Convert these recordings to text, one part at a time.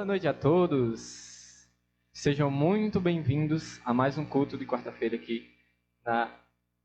noite a todos. Sejam muito bem-vindos a mais um culto de quarta-feira aqui na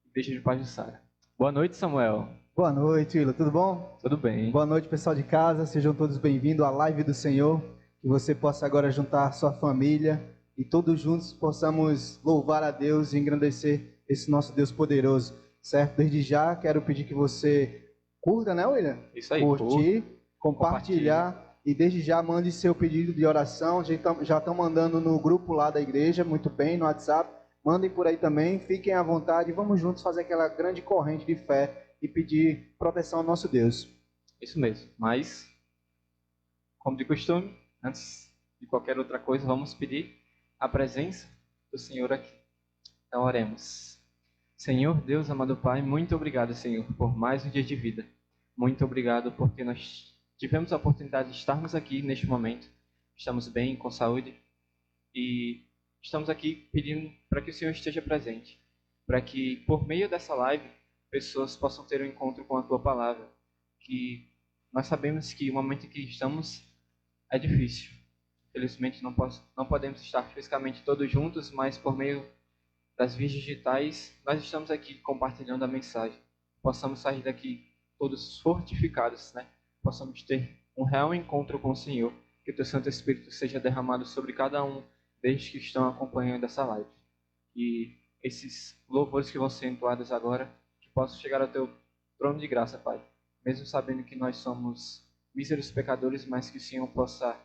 Igreja de Pajuçara. Boa noite, Samuel. Boa noite, Willa. Tudo bom? Tudo bem. Boa noite, pessoal de casa. Sejam todos bem-vindos à live do Senhor. Que você possa agora juntar sua família e todos juntos possamos louvar a Deus e engrandecer esse nosso Deus poderoso, certo? Desde já, quero pedir que você curta, né, William? Isso aí. Curtir, compartilhar e desde já mande seu pedido de oração. Já estão mandando no grupo lá da igreja, muito bem, no WhatsApp. Mandem por aí também, fiquem à vontade. Vamos juntos fazer aquela grande corrente de fé e pedir proteção ao nosso Deus. Isso mesmo. Mas, como de costume, antes de qualquer outra coisa, vamos pedir a presença do Senhor aqui. Então, oremos. Senhor, Deus, amado Pai, muito obrigado, Senhor, por mais um dia de vida. Muito obrigado porque nós tivemos a oportunidade de estarmos aqui neste momento. Estamos bem, com saúde. E estamos aqui pedindo para que o Senhor esteja presente. Para que, por meio dessa live, pessoas possam ter um encontro com a Tua Palavra. Que nós sabemos que o momento em que estamos é difícil. Infelizmente, não podemos estar fisicamente todos juntos, mas por meio das vias digitais, nós estamos aqui compartilhando a mensagem. Possamos sair daqui todos fortificados, né? Possamos ter um real encontro com o Senhor. Que o Teu Santo Espírito seja derramado sobre cada um desde que estão acompanhando essa live. E esses louvores que vão ser entoados agora, que possam chegar ao Teu trono de graça, Pai. Mesmo sabendo que nós somos míseros pecadores, mas que o Senhor possa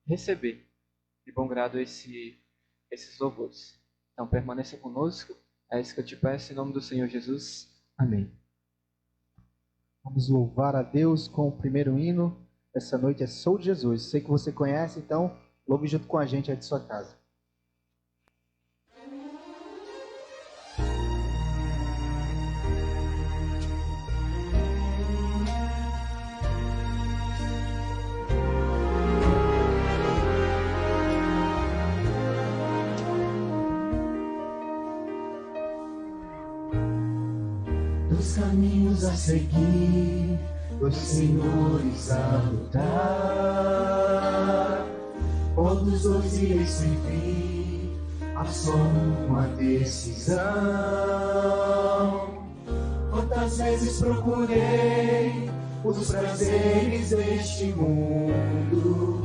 receber de bom grado esses louvores. Então permaneça conosco. É isso que eu te peço em nome do Senhor Jesus. Amém. Vamos louvar a Deus com o primeiro hino. Essa noite é Sou de Jesus. Sei que você conhece, então louve junto com a gente aí de sua casa. Os caminhos a seguir, os senhores a lutar, qual dos dois irei servir, há só uma decisão. Quantas vezes procurei os prazeres deste mundo,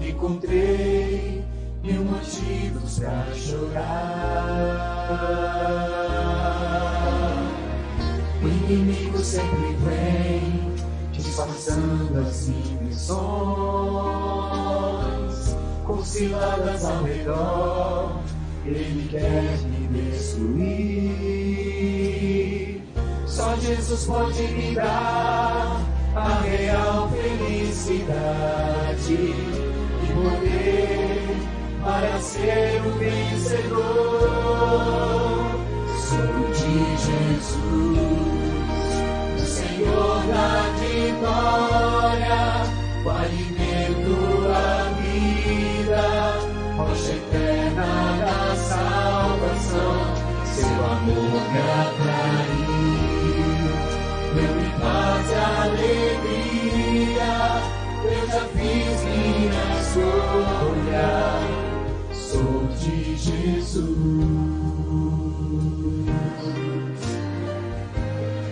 encontrei mil motivos pra chorar. O inimigo sempre vem, disfarçando as impressões, com ciladas ao redor, ele quer me destruir. Só Jesus pode me dar a real felicidade e poder para ser o vencedor. Sou de Jesus, o Senhor da vitória, o alimento da vida, rocha eterna da salvação. Seu amor me atraiu, deu-me paz e alegria. Eu já fiz minha escolha, sou de Jesus.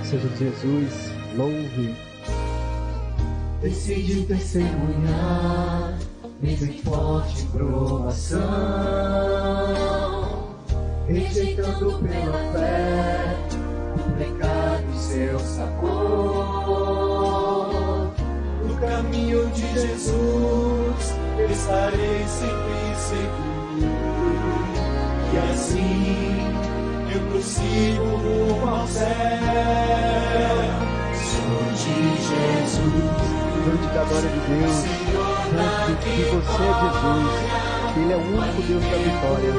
Seja Jesus, louve. Decidiu testemunhar, mesmo em forte provação, rejeitando pela fé o pecado e seu sabor. No caminho de Jesus eu estarei sempre seguro, e assim eu prossigo rumo ao céu. Sou de Jesus, Diante da glória de Deus, diante de que você é Jesus, que Ele é o único Deus da vitória.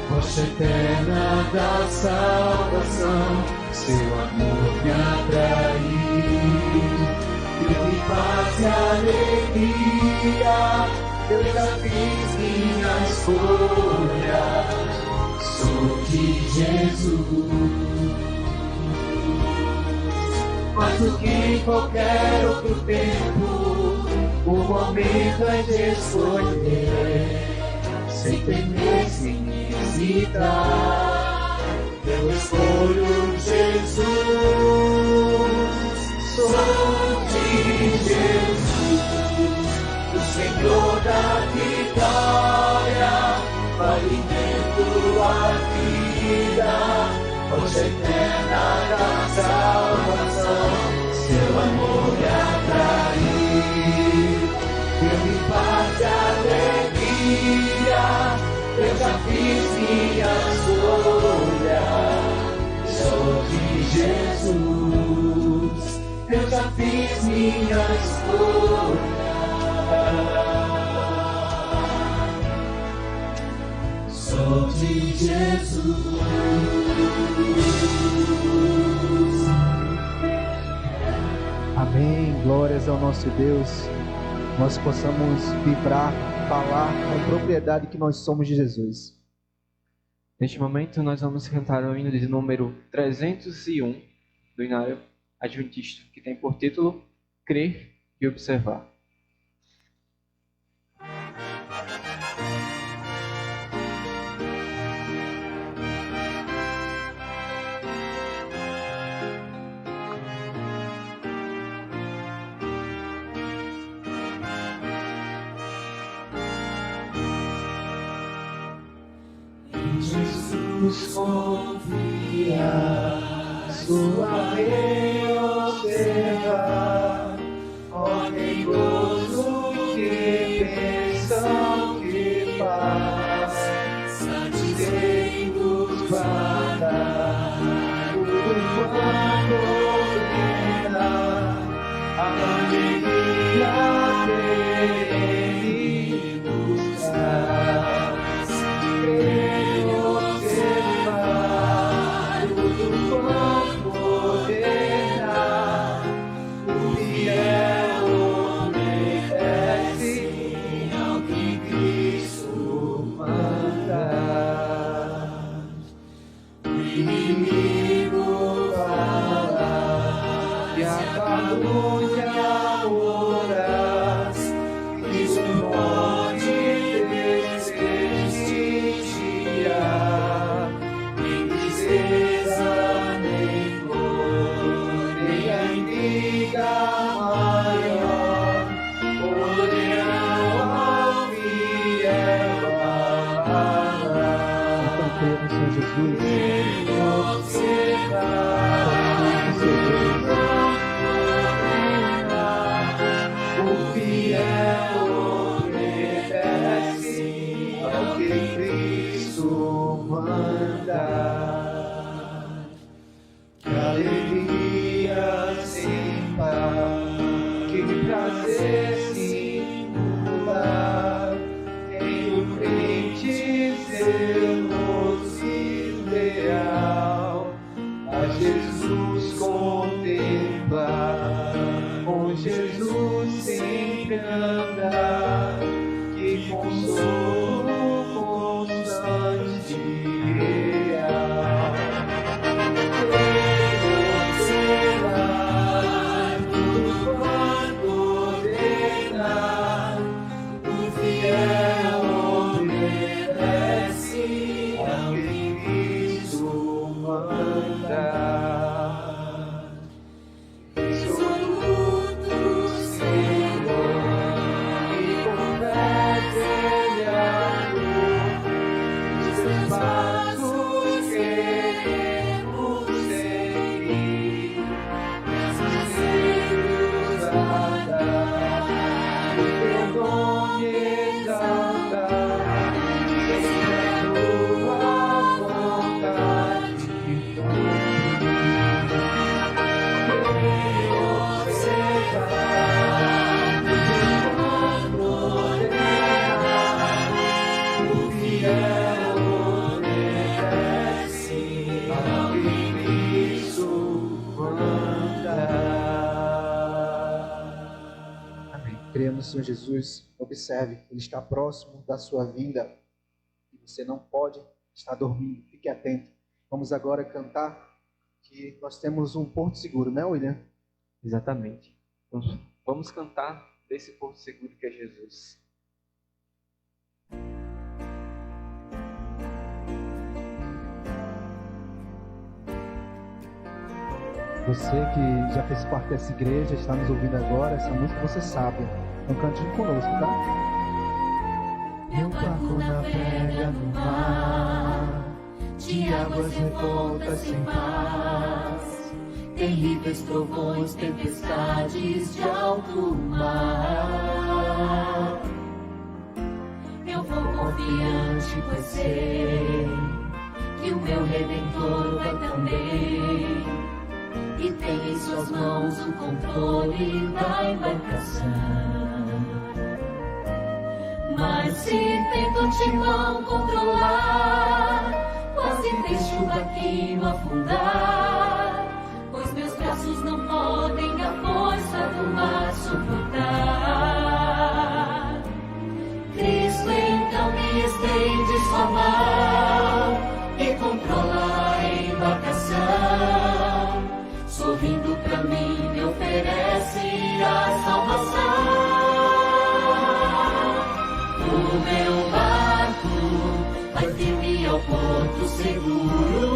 Rocha eterna da salvação, seu amor me atraiu, deu-me paz e alegria. Eu já fiz minha escolha, sou de Jesus. mais do que qualquer outro tempo. O momento é de escolher, sem temer, sem hesitar. Eu escolho Jesus, sou de Jesus, o Senhor da vitória, o alimento, a vida, força eterna da salvação. Seu amor me atrair, deu-me paz e alegria. Eu já fiz minha escolha, sou de Jesus. Eu já fiz minha escolha, sou de Jesus. Amém. Glórias ao nosso Deus. Nós possamos vibrar, falar com propriedade que nós somos de Jesus. Neste momento, nós vamos cantar o hino de número 301 do Hinário Adventista, que tem por título Crer e Observar. Jesus confia, sua lei observa, ó teimoso que pensam que faz, satisfeito nos guarda, tudo quanto ordena, a alegria dele nos traz. Senhor Jesus, observe, Ele está próximo da sua vinda e você não pode estar dormindo, fique atento. Vamos agora cantar, que nós temos um porto seguro, né, William? Exatamente. Então, vamos cantar desse porto seguro que é Jesus. Você que já fez parte dessa igreja, está nos ouvindo agora, essa música você sabe. Então cante conosco, tá? Meu barco navega no mar, de águas revoltas sem paz, terríveis trovões, tempestades de alto mar. Eu vou confiante, pois sei que o meu Redentor vai também, e tem em suas mãos o controle da embarcação. Mas se tento o timão controlar, quase deixo o barquinho afundar, pois meus braços não podem a força do mar suportar. Cristo então me estende sua mão e controla a embarcação, sorrindo pra mim me oferece a salvação. O meu barco vai firme ao porto seguro,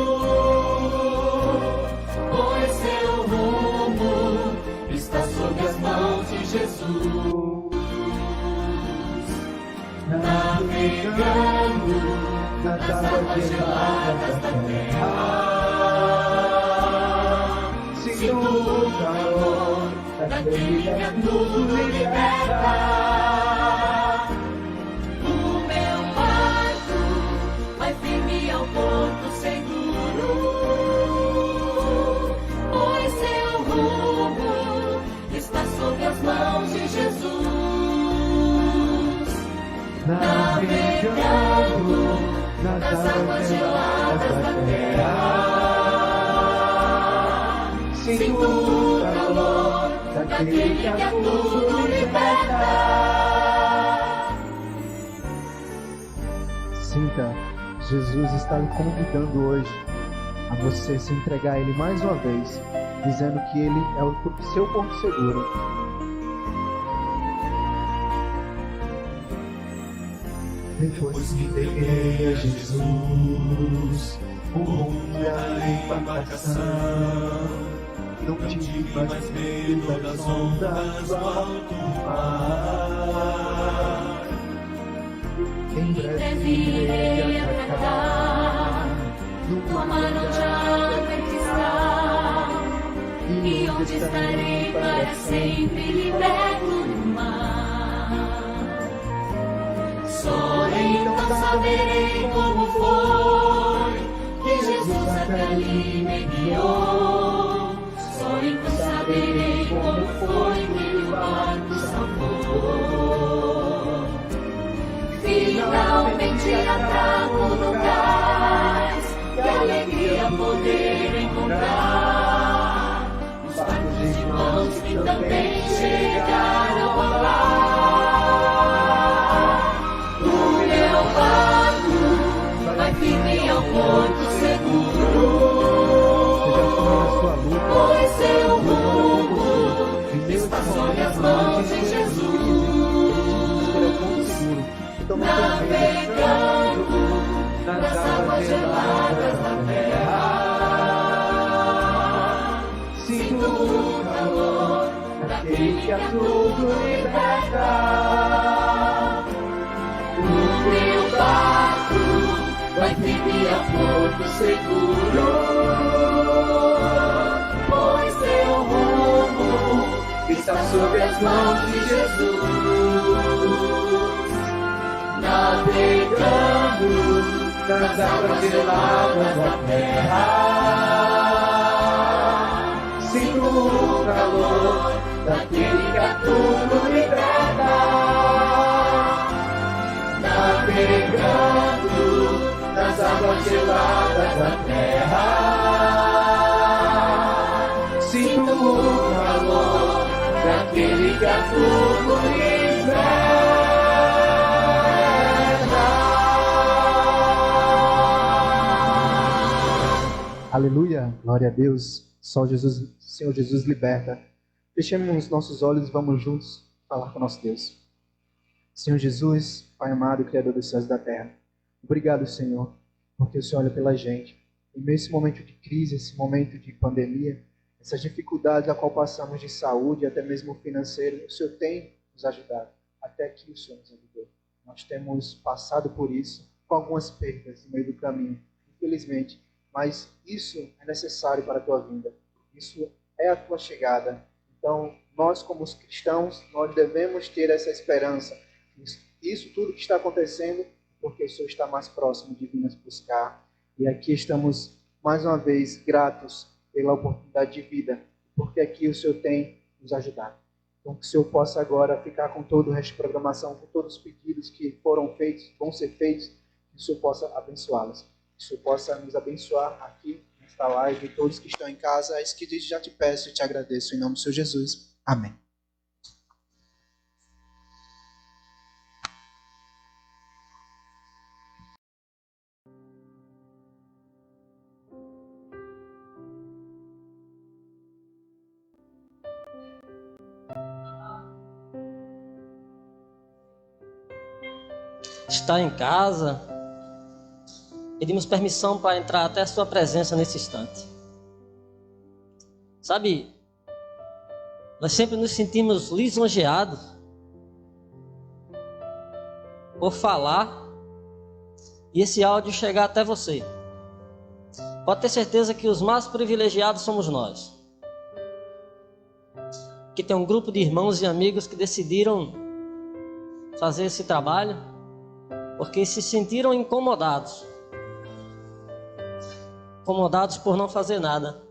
pois seu rumo está sob as mãos de Jesus. Navegando nas águas geladas da terra, sinto o calor daquele que a tudo liberta. Porto seguro, pois seu rumo está sob as mãos de Jesus. Navegando nas águas geladas da terra, sinto o calor daquele que a tudo liberta. Sinta, Jesus está lhe convidando hoje a você se entregar a Ele mais uma vez, dizendo que Ele é o seu porto seguro. Depois que entreguei a Jesus o rumo da embarcação, não tive mais medo das ondas do alto mar. Em breve irei atracar no mar onde a água está, e onde estarei para sempre liberto no mar. Só então saberei como foi que Jesus até ali me guiou. Só então saberei como foi que o barco salvou. Finalmente atraco no cais, que alegria poder encontrar os barcos de irmãos que também chegaram ao lar. O meu barco vai firme ao porto seguro, pois seu rumo está sob as mãos de Jesus. Navegando nas águas geladas da terra, sinto o calor daquele que a tudo liberta. O meu barco vai firme a porto seguro, pois seu rumo está sob as mãos de Jesus. Navegando nas águas geladas da terra, sinto o calor daquele que a tudo liberta. Navegando nas águas geladas da terra, sinto o calor daquele que a tudo liberta. Aleluia, glória a Deus. Só Jesus, Senhor Jesus liberta. Fechemos os nossos olhos e vamos juntos falar com o nosso Deus. Senhor Jesus, Pai amado, Criador dos céus e da terra, obrigado, Senhor, porque o Senhor olha pela gente. E nesse momento de crise, esse momento de pandemia, essas dificuldades a qual passamos de saúde, até mesmo financeiro, o Senhor tem nos ajudado. Até aqui o Senhor nos ajudou. Nós temos passado por isso, com algumas perdas no meio do caminho, infelizmente. Mas isso é necessário para a tua vinda. Isso é a tua chegada. Então, nós como os cristãos, nós devemos ter essa esperança. Isso tudo que está acontecendo, porque o Senhor está mais próximo de vir nos buscar. E aqui estamos, mais uma vez, gratos pela oportunidade de vida, porque aqui o Senhor tem nos ajudado. Então, que o Senhor possa agora ficar com todo o resto de programação, com todos os pedidos que foram feitos, vão ser feitos, que o Senhor possa abençoá-los. Que o Senhor possa nos abençoar aqui, nesta live, e todos que estão em casa. É isso que já te peço e te agradeço, em nome do Senhor Jesus. Amém. Está em casa, pedimos permissão para entrar até a sua presença nesse instante. Sabe, nós sempre nos sentimos lisonjeados por falar e esse áudio chegar até você. Pode ter certeza que os mais privilegiados somos nós, que tem um grupo de irmãos e amigos que decidiram fazer esse trabalho porque se sentiram incomodados por não fazer nada,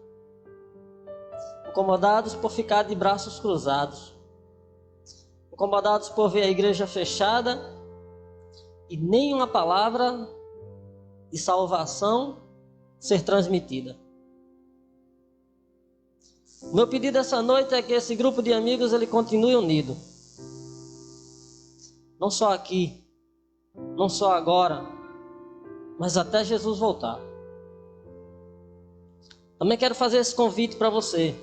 incomodados por ficar de braços cruzados, incomodados por ver a igreja fechada e nenhuma palavra de salvação ser transmitida. O meu pedido essa noite é que esse grupo de amigos ele continue unido, não só aqui, não só agora, mas até Jesus voltar. Também quero fazer esse convite para você,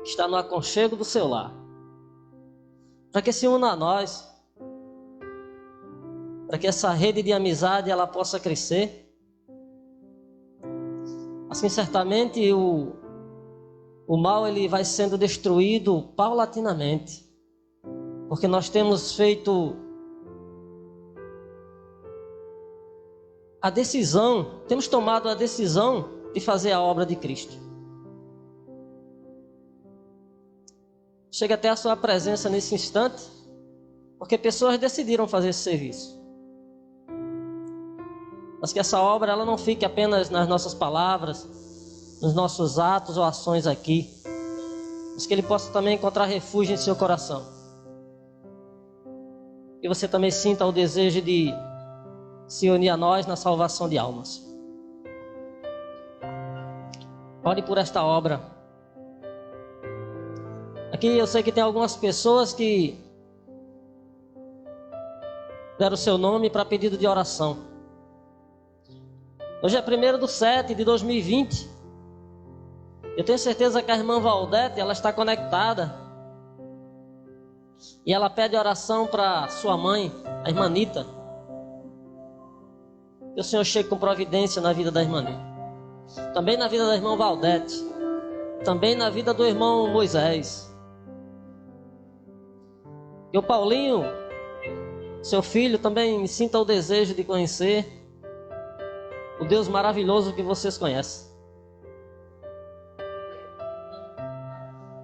que está no aconchego do seu lar, para que se una a nós, para que essa rede de amizade ela possa crescer. Assim, certamente, o mal ele vai sendo destruído paulatinamente, porque nós temos feito temos tomado a decisão de fazer a obra de Cristo. Chega até a sua presença nesse instante, porque pessoas decidiram fazer esse serviço. Mas que essa obra ela não fique apenas nas nossas palavras, nos nossos atos ou ações aqui, mas que ele possa também encontrar refúgio em seu coração. Que você também sinta o desejo de se unir a nós na salvação de almas. Ore por esta obra. Aqui eu sei que tem algumas pessoas que deram o seu nome para pedido de oração. Hoje é 1/7/2020. Eu tenho certeza que a irmã Valdete, ela está conectada. E ela pede oração para sua mãe, a irmã Nita. Que o Senhor chegue com providência na vida da irmã Nita. Também na vida da irmã Valdete. Também na vida do irmão Moisés. E o Paulinho, seu filho, também sinta o desejo de conhecer o Deus maravilhoso que vocês conhecem.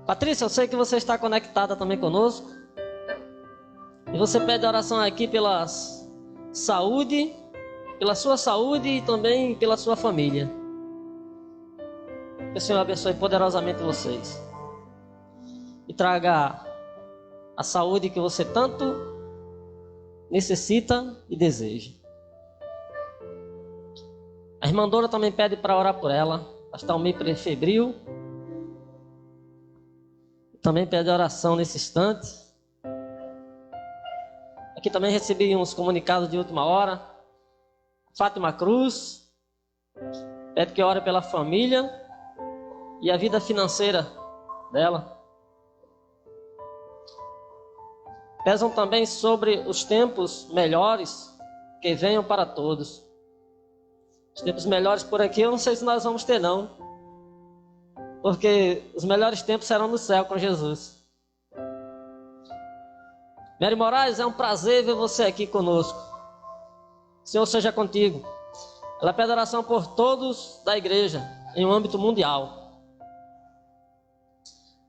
Patrícia, eu sei que você está conectada também conosco. E você pede oração aqui pela saúde, pela sua saúde e também pela sua família. Que o Senhor abençoe poderosamente vocês. E traga a saúde que você tanto necessita e deseja. A irmã Dora também pede para orar por ela. Ela está meio febril. Também pede oração nesse instante. Aqui também recebi uns comunicados de última hora. Fátima Cruz pede que ore pela família e a vida financeira dela. pesam também sobre os tempos melhores que venham para todos. Os tempos melhores por aqui, eu não sei se nós vamos ter não, porque os melhores tempos serão no céu com Jesus. Mary Moraes, é um prazer ver você aqui conosco. O Senhor seja contigo. Ela pede oração por todos da igreja, em um âmbito mundial.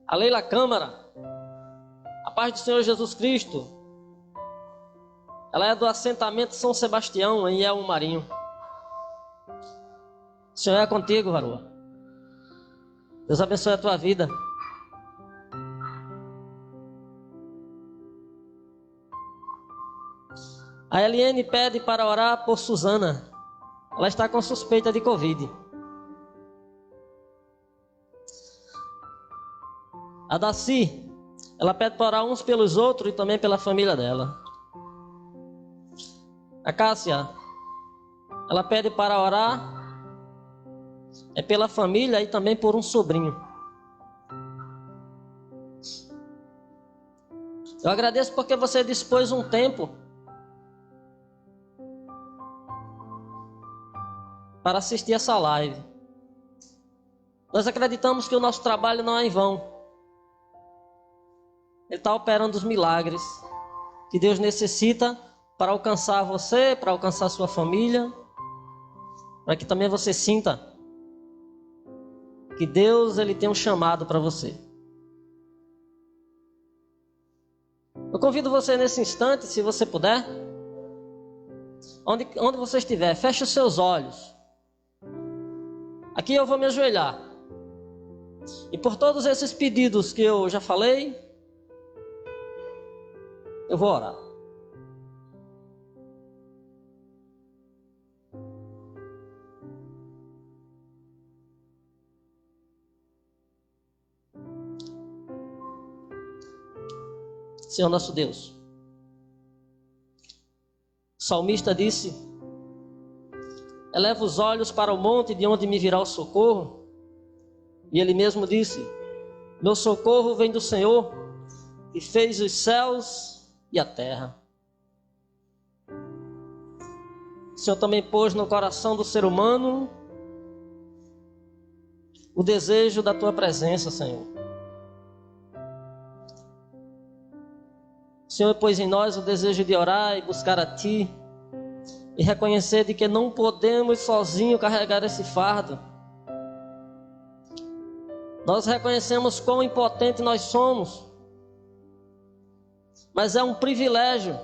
A Leila Câmara, a paz do Senhor Jesus Cristo. Ela é do assentamento São Sebastião, em Elmo Marinho. O Senhor é contigo, Varua. Deus abençoe a tua vida. A Eliane pede para orar por Suzana. Ela está com suspeita de Covid. A Daci, ela pede para orar uns pelos outros e também pela família dela. A Cássia, ela pede para orar pela família e também por um sobrinho. Eu agradeço porque você dispôs um tempo para assistir essa live. Nós acreditamos que o nosso trabalho não é em vão. Ele está operando os milagres que Deus necessita para alcançar você, para alcançar sua família, para que também você sinta que Deus ele tem um chamado para você. Eu convido você nesse instante, se você puder, onde você estiver, feche os seus olhos. Aqui eu vou me ajoelhar. E por todos esses pedidos que eu já falei, eu vou orar. Senhor nosso Deus, o salmista disse: eleva os olhos para o monte de onde me virá o socorro. E ele mesmo disse: meu socorro vem do Senhor, que fez os céus e a terra. O Senhor também pôs no coração do ser humano o desejo da tua presença, Senhor. O Senhor pôs em nós o desejo de orar e buscar a Ti, e reconhecer de que não podemos sozinhos carregar esse fardo. Nós reconhecemos quão impotente nós somos, mas é um privilégio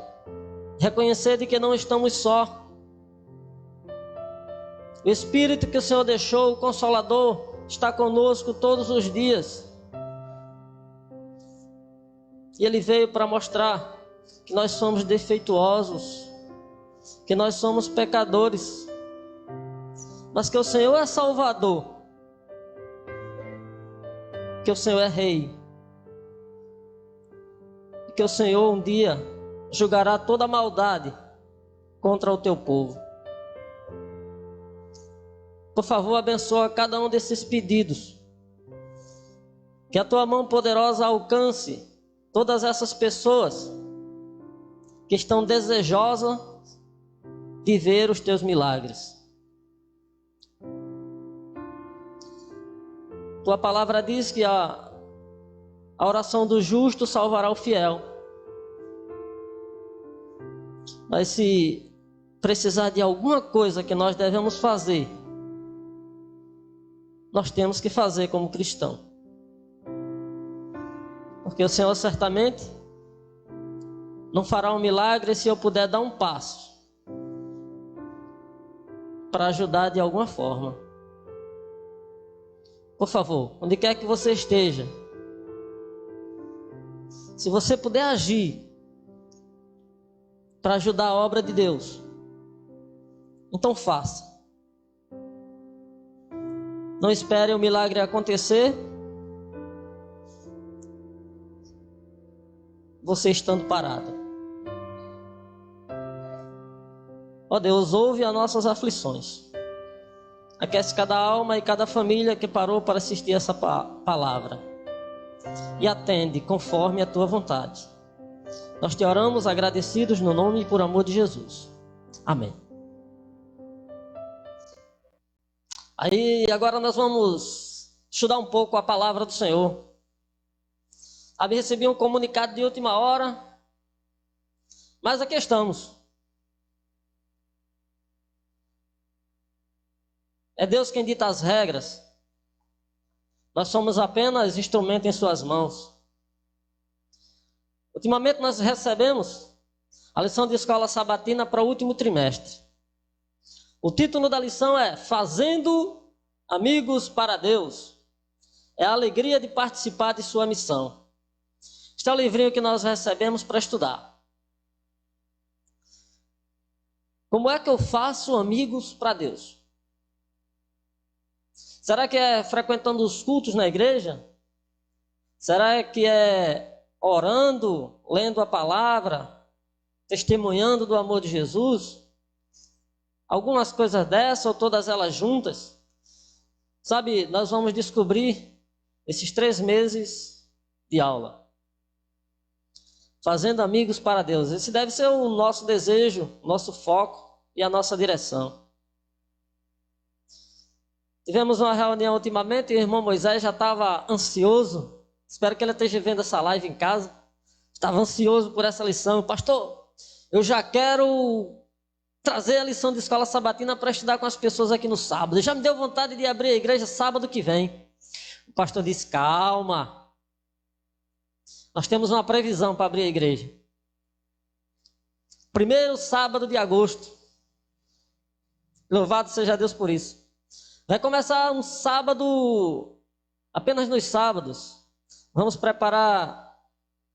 reconhecer de que não estamos só. O Espírito que o Senhor deixou, o Consolador, está conosco todos os dias. E Ele veio para mostrar que nós somos defeituosos, que nós somos pecadores, mas que o Senhor é Salvador, que o Senhor é Rei, e que o Senhor um dia julgará toda a maldade contra o teu povo. Por favor, abençoa cada um desses pedidos, que a tua mão poderosa alcance todas essas pessoas que estão desejosas de ver os teus milagres. Tua palavra diz que a oração do justo salvará o fiel. Mas se precisar de alguma coisa que nós devemos fazer, nós temos que fazer como cristão. Porque o Senhor certamente não fará um milagre se eu puder dar um passo para ajudar de alguma forma. Por favor, onde quer que você esteja, se você puder agir para ajudar a obra de Deus, então faça. Não espere o milagre acontecer você estando parado. Ó Deus, ouve as nossas aflições. Aquece cada alma e cada família que parou para assistir essa palavra. E atende conforme a tua vontade. Nós te oramos agradecidos no nome e por amor de Jesus. Amém. Aí agora nós vamos estudar um pouco a palavra do Senhor. Recebi um comunicado de última hora, mas aqui estamos. É Deus quem dita as regras. Nós somos apenas instrumento em suas mãos. Ultimamente nós recebemos a lição de escola sabatina para o último trimestre. O título da lição é Fazendo Amigos para Deus. É a alegria de participar de sua missão. Este é o livrinho que nós recebemos para estudar. Como é que eu faço amigos para Deus? Será que é frequentando os cultos na igreja? Será que é orando, lendo a palavra, testemunhando do amor de Jesus? Algumas coisas dessas ou todas elas juntas? Sabe, nós vamos descobrir esses 3 meses de aula. Fazendo amigos para Deus. Esse deve ser o nosso desejo, nosso foco e a nossa direção. Tivemos uma reunião ultimamente e o irmão Moisés já estava ansioso. Espero que ele esteja vendo essa live em casa. Estava ansioso por essa lição. Pastor, eu já quero trazer a lição de escola sabatina para estudar com as pessoas aqui no sábado. Já me deu vontade de abrir a igreja sábado que vem. O pastor disse, calma. Nós temos uma previsão para abrir a igreja. 1º sábado de agosto. Louvado seja Deus por isso. Vai começar um sábado, apenas nos sábados. Vamos preparar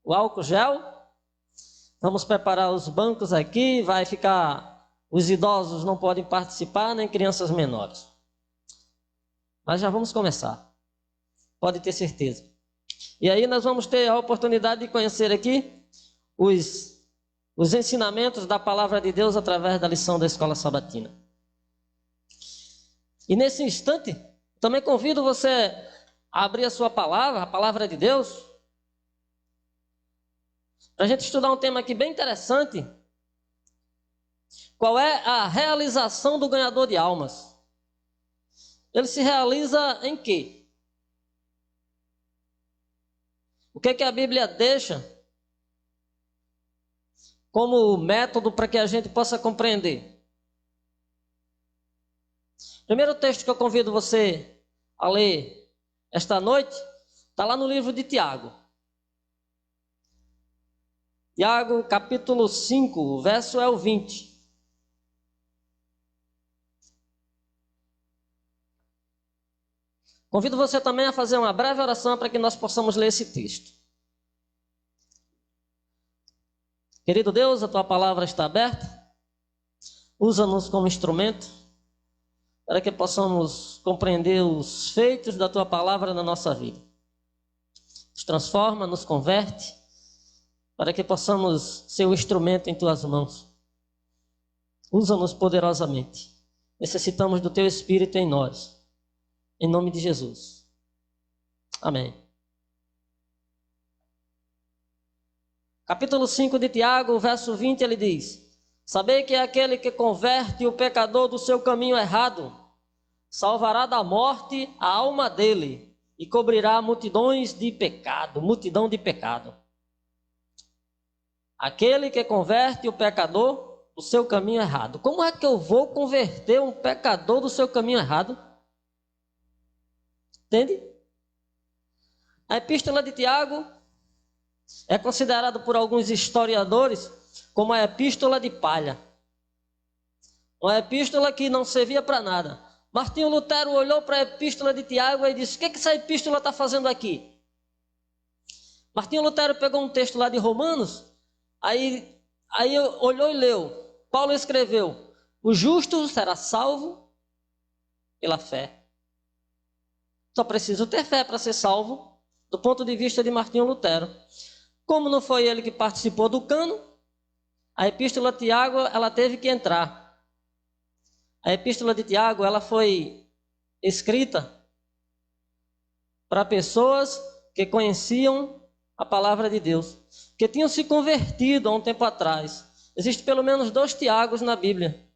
o álcool gel. Vamos preparar os bancos aqui. Vai ficar... Os idosos não podem participar, nem crianças menores. Mas já vamos começar. Pode ter certeza. E aí nós vamos ter a oportunidade de conhecer aqui os ensinamentos da palavra de Deus através da lição da escola sabatina. E nesse instante, também convido você a abrir a sua palavra, a palavra de Deus, para a gente estudar um tema aqui bem interessante. Qual é a realização do ganhador de almas? Ele se realiza em quê? O que é que a Bíblia deixa como método para que a gente possa compreender? O primeiro texto que eu convido você a ler esta noite está lá no livro de Tiago. Tiago, capítulo 5, o verso é o 20. Convido você também a fazer uma breve oração para que nós possamos ler esse texto. Querido Deus, a Tua palavra está aberta. Usa-nos como instrumento para que possamos compreender os feitos da Tua palavra na nossa vida. Nos transforma, nos converte, para que possamos ser o instrumento em Tuas mãos. Usa-nos poderosamente. Necessitamos do Teu Espírito em nós. Em nome de Jesus. Amém. Capítulo 5 de Tiago, verso 20, ele diz: Sabei que aquele que converte o pecador do seu caminho errado, salvará da morte a alma dele e cobrirá multidão de pecado. Aquele que converte o pecador do seu caminho errado. Como é que eu vou converter um pecador do seu caminho errado? Entende? A epístola de Tiago é considerada por alguns historiadores como a epístola de palha. Uma epístola que não servia para nada. Martinho Lutero olhou para a epístola de Tiago e disse: o que essa epístola está fazendo aqui? Martinho Lutero pegou um texto lá de Romanos, aí olhou e leu. Paulo escreveu: o justo será salvo pela fé. Só preciso ter fé para ser salvo, do ponto de vista de Martinho Lutero. Como não foi ele que participou do cânon, a epístola de Tiago, ela teve que entrar. A epístola de Tiago, ela foi escrita para pessoas que conheciam a palavra de Deus, que tinham se convertido há um tempo atrás. Existem pelo menos 2 Tiagos na Bíblia.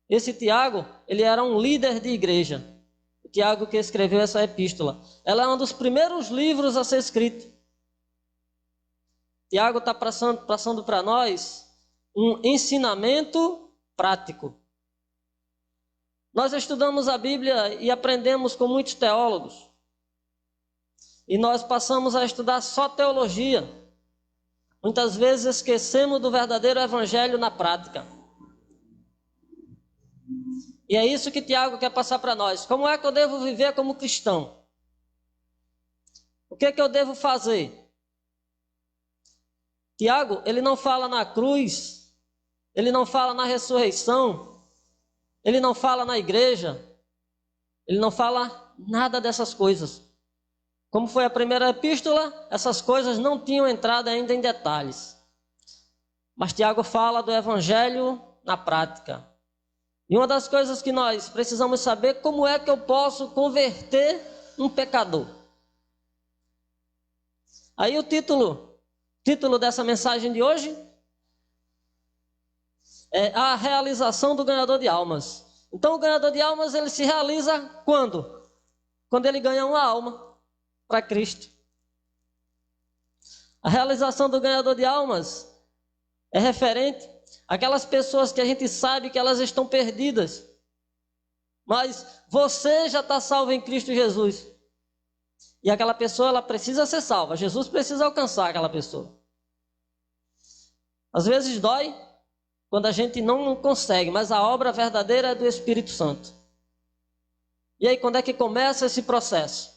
Esse Tiago, ele era um líder de igreja. O Tiago que escreveu essa epístola. Ela é um dos primeiros livros a ser escrito. Tiago está passando para nós um ensinamento prático. Nós estudamos a Bíblia e aprendemos com muitos teólogos. E nós passamos a estudar só teologia. Muitas vezes esquecemos do verdadeiro evangelho na prática. E é isso que Tiago quer passar para nós. Como é que eu devo viver como cristão? O que é que eu devo fazer? Tiago, ele não fala na cruz, ele não fala na ressurreição, ele não fala na igreja, ele não fala nada dessas coisas. Como foi a primeira epístola, essas coisas não tinham entrado ainda em detalhes. Mas Tiago fala do evangelho na prática. E uma das coisas que nós precisamos saber, como é que eu posso converter um pecador? Aí o título dessa mensagem de hoje é a realização do ganhador de almas. Então o ganhador de almas, ele se realiza quando? Quando ele ganha uma alma para Cristo. A realização do ganhador de almas é referente àquelas pessoas que a gente sabe que elas estão perdidas, mas você já está salvo em Cristo Jesus. E aquela pessoa, ela precisa ser salva. Jesus precisa alcançar aquela pessoa. Às vezes dói quando a gente não consegue, mas a obra verdadeira é do Espírito Santo. E aí, quando é que começa esse processo?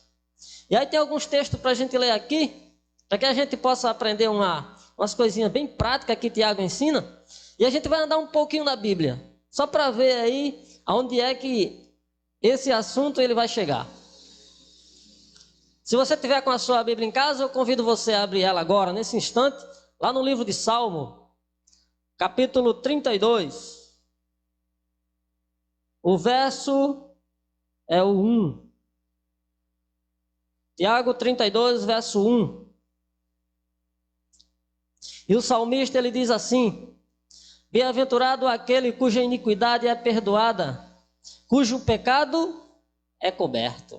E aí tem alguns textos para a gente ler aqui, para que a gente possa aprender umas coisinhas bem práticas que Tiago ensina. E a gente vai andar um pouquinho na Bíblia, só para ver aí aonde é que esse assunto ele vai chegar. Se você tiver com a sua Bíblia em casa, eu convido você a abrir ela agora, nesse instante, lá no livro de Salmo, capítulo 32. O verso é o 1. Tiago 32, verso 1. E o salmista, ele diz assim: bem-aventurado aquele cuja iniquidade é perdoada, cujo pecado é coberto.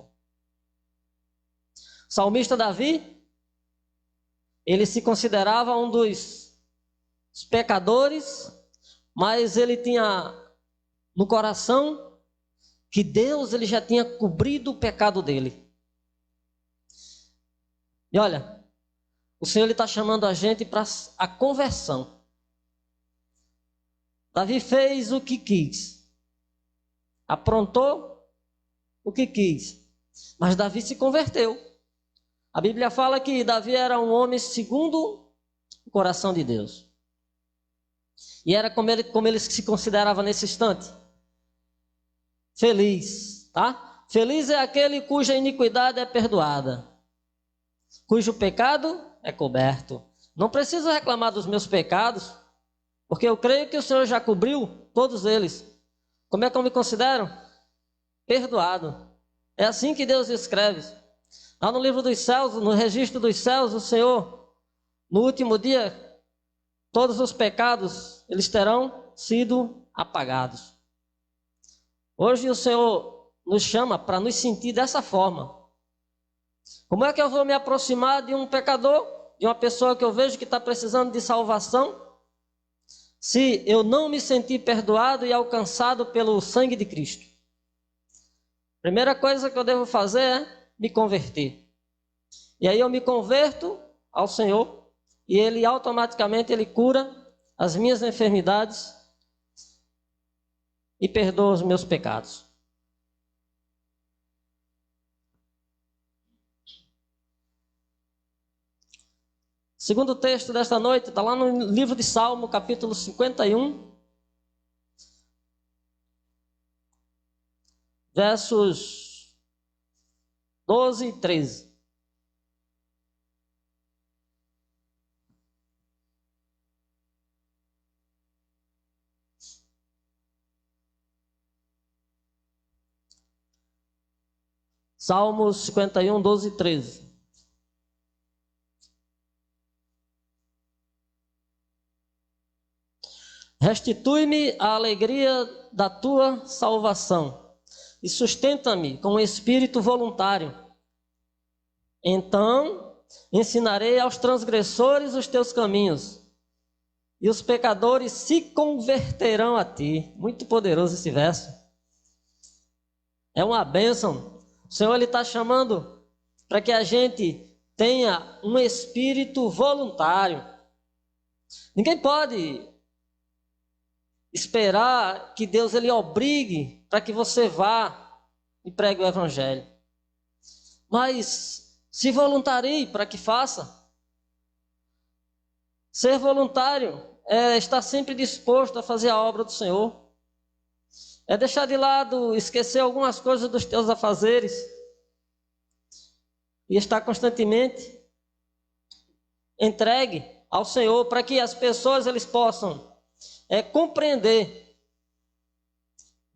O salmista Davi, ele se considerava um dos pecadores, mas ele tinha no coração que Deus ele já tinha cobrido o pecado dele. E olha, o Senhor está chamando a gente para a conversão. Davi fez o que quis, aprontou o que quis, mas Davi se converteu. A Bíblia fala que Davi era um homem segundo o coração de Deus. E era como ele se considerava nesse instante. Feliz, tá? Feliz é aquele cuja iniquidade é perdoada, cujo pecado é coberto. Não preciso reclamar dos meus pecados, porque eu creio que o Senhor já cobriu todos eles. Como é que eu me considero? Perdoado. É assim que Deus escreve. Lá no livro dos céus, no registro dos céus, o Senhor, no último dia, todos os pecados, eles terão sido apagados. Hoje o Senhor nos chama para nos sentir dessa forma. Como é que eu vou me aproximar de um pecador, de uma pessoa que eu vejo que está precisando de salvação, se eu não me sentir perdoado e alcançado pelo sangue de Cristo? Primeira coisa que eu devo fazer é me converter. E aí eu me converto ao Senhor e Ele automaticamente Ele cura as minhas enfermidades e perdoa os meus pecados. Segundo texto desta noite está lá no livro de Salmo, capítulo 51, versos 12 e 13. Salmos 51, 12 e 13. Restitui-me a alegria da tua salvação e sustenta-me com um espírito voluntário. Então ensinarei aos transgressores os teus caminhos e os pecadores se converterão a ti. Muito poderoso esse verso. É uma bênção. O Senhor está chamando para que a gente tenha um espírito voluntário. Ninguém pode esperar que Deus ele obrigue para que você vá e pregue o evangelho. Mas se voluntarie para que faça. Ser voluntário é estar sempre disposto a fazer a obra do Senhor. É deixar de lado, esquecer algumas coisas dos teus afazeres e estar constantemente entregue ao Senhor para que as pessoas eles possam compreender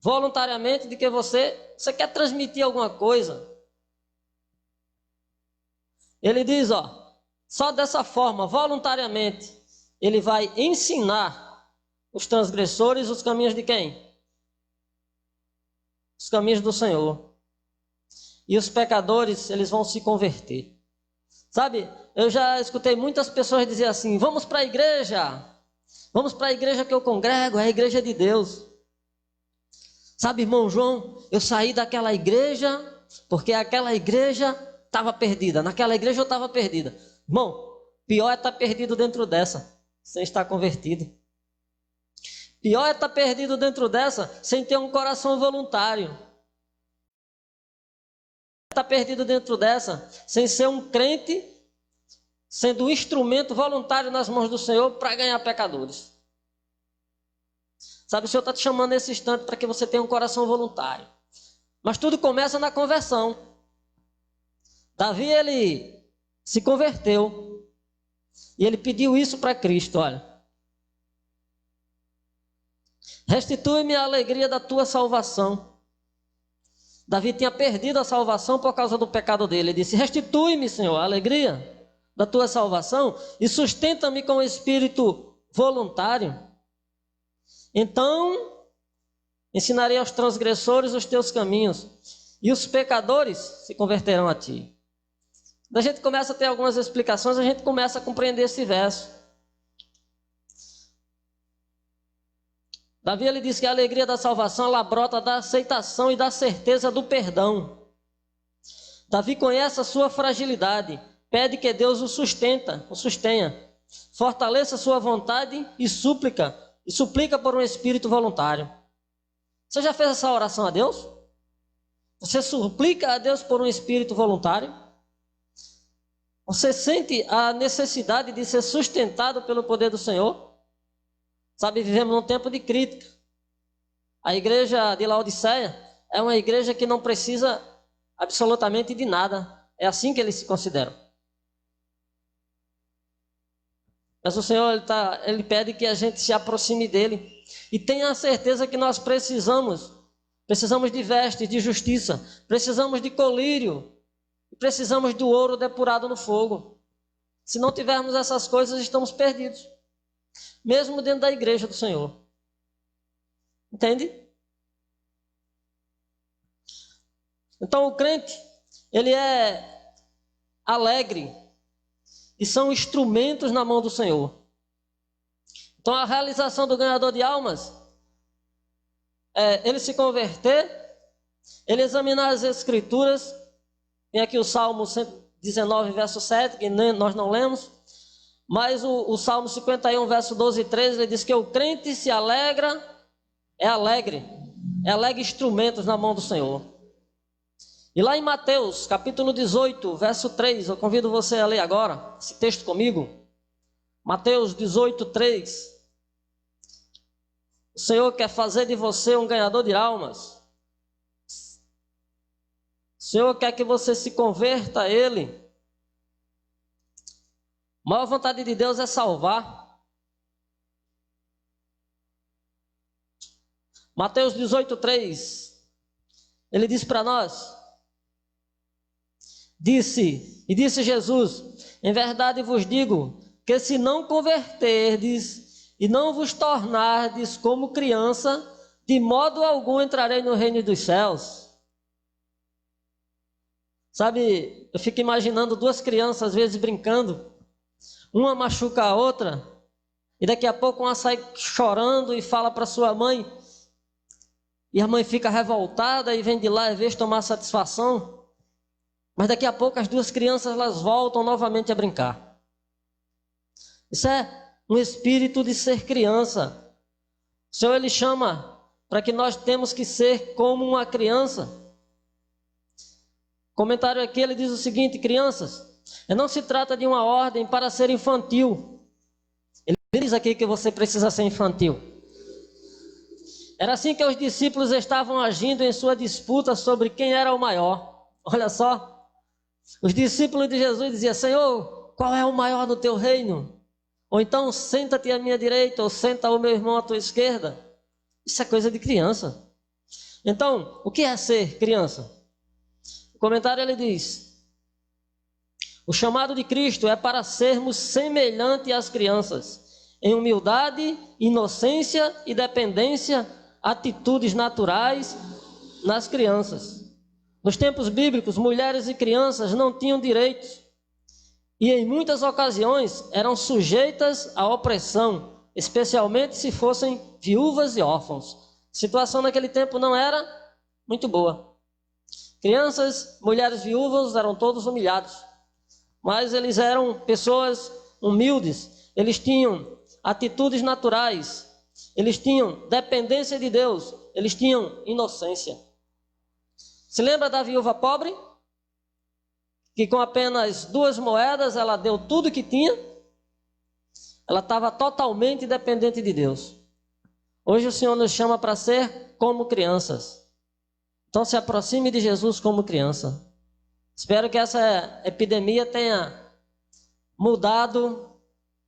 voluntariamente de que você quer transmitir alguma coisa. Ele diz, só dessa forma, voluntariamente, ele vai ensinar os transgressores os caminhos de quem? Os caminhos do Senhor. E os pecadores, eles vão se converter. Sabe, eu já escutei muitas pessoas dizer assim, vamos para a igreja que eu congrego, é a igreja de Deus. Sabe, irmão João, eu saí daquela igreja, porque aquela igreja estava perdida, naquela igreja eu estava perdida. Irmão, pior é estar perdido dentro dessa, sem estar convertido. Pior é estar perdido dentro dessa, sem ter um coração voluntário. Estar perdido dentro dessa, sem ser um crente, sendo um instrumento voluntário nas mãos do Senhor para ganhar pecadores. Sabe, o Senhor está te chamando nesse instante para que você tenha um coração voluntário. Mas tudo começa na conversão. Davi, ele se converteu. E ele pediu isso para Cristo, olha. Restitui-me a alegria da tua salvação. Davi tinha perdido a salvação por causa do pecado dele. Ele disse, restitui-me, Senhor, a alegria da tua salvação e sustenta-me com o espírito voluntário. Então, ensinarei aos transgressores os teus caminhos e os pecadores se converterão a ti. Quando a gente começa a ter algumas explicações, a gente começa a compreender esse verso. Davi, ele diz que a alegria da salvação, ela brota da aceitação e da certeza do perdão. Davi conhece a sua fragilidade, pede que Deus o sustenha, fortaleça a sua vontade e suplica por um espírito voluntário. Você já fez essa oração a Deus? Você suplica a Deus por um espírito voluntário? Você sente a necessidade de ser sustentado pelo poder do Senhor? Sabe, vivemos num tempo de crítica. A igreja de Laodiceia é uma igreja que não precisa absolutamente de nada. É assim que eles se consideram. Mas o Senhor, ele pede que a gente se aproxime dele. E tenha a certeza que nós precisamos de vestes de justiça, precisamos de colírio, precisamos do ouro depurado no fogo. Se não tivermos essas coisas, estamos perdidos. Mesmo dentro da igreja do Senhor. Entende? Então o crente, ele é alegre e são instrumentos na mão do Senhor. Então a realização do ganhador de almas é ele se converter, ele examinar as escrituras. Tem aqui o Salmo 119, verso 7, que nós não lemos. Mas o Salmo 51, verso 12 e 13, ele diz que o crente se alegra, é alegre instrumentos na mão do Senhor. E lá em Mateus, capítulo 18, verso 3, eu convido você a ler agora, esse texto comigo. Mateus 18, 3. O Senhor quer fazer de você um ganhador de almas. O Senhor quer que você se converta a Ele. A maior vontade de Deus é salvar. Mateus 18, 3. Ele diz para nós. Disse Jesus, em verdade vos digo, que se não converterdes e não vos tornardes como criança, de modo algum entrarei no reino dos céus. Sabe, eu fico imaginando duas crianças às vezes brincando, uma machuca a outra, e daqui a pouco uma sai chorando e fala para sua mãe, e a mãe fica revoltada e vem de lá e vez tomar satisfação, mas daqui a pouco as duas crianças elas voltam novamente a brincar. Isso é um espírito de ser criança. O Senhor ele chama para que nós temos que ser como uma criança. Comentário aqui, ele diz o seguinte: crianças, não se trata de uma ordem para ser infantil. Ele diz aqui que você precisa ser infantil. Era assim que os discípulos estavam agindo em sua disputa sobre quem era o maior. Olha só, os discípulos de Jesus diziam: Senhor, qual é o maior do teu reino? Ou então, senta-te à minha direita, ou senta o meu irmão à tua esquerda. Isso é coisa de criança. Então, o que é ser criança? O comentário ele diz: o chamado de Cristo é para sermos semelhantes às crianças, em humildade, inocência e dependência, atitudes naturais nas crianças. Nos tempos bíblicos, mulheres e crianças não tinham direitos e em muitas ocasiões eram sujeitas à opressão, especialmente se fossem viúvas e órfãos. A situação naquele tempo não era muito boa. Crianças, mulheres viúvas eram todos humilhados, mas eles eram pessoas humildes, eles tinham atitudes naturais, eles tinham dependência de Deus, eles tinham inocência. Se lembra da viúva pobre? Que com apenas 2 moedas ela deu tudo que tinha? Ela estava totalmente dependente de Deus. Hoje o Senhor nos chama para ser como crianças. Então se aproxime de Jesus como criança. Espero que essa epidemia tenha mudado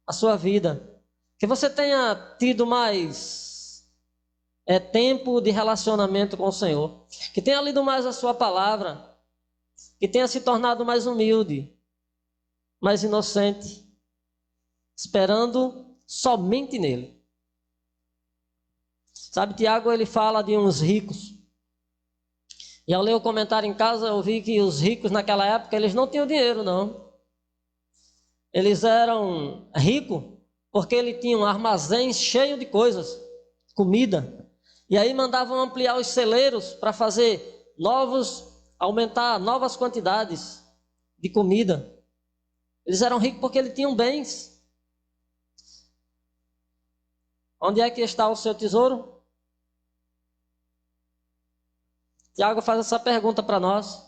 a sua vida. Que você tenha tido mais tempo de relacionamento com o Senhor. Que tenha lido mais a sua palavra. Que tenha se tornado mais humilde, mais inocente, esperando somente nele. Sabe, Tiago ele fala de uns ricos. E ao ler o comentário em casa, eu vi que os ricos naquela época, eles não tinham dinheiro, não. Eles eram ricos porque eles tinham armazéns cheios de coisas, comida. E aí mandavam ampliar os celeiros para fazer aumentar novas quantidades de comida. Eles eram ricos porque eles tinham bens. Onde é que está o seu tesouro? Tiago faz essa pergunta para nós.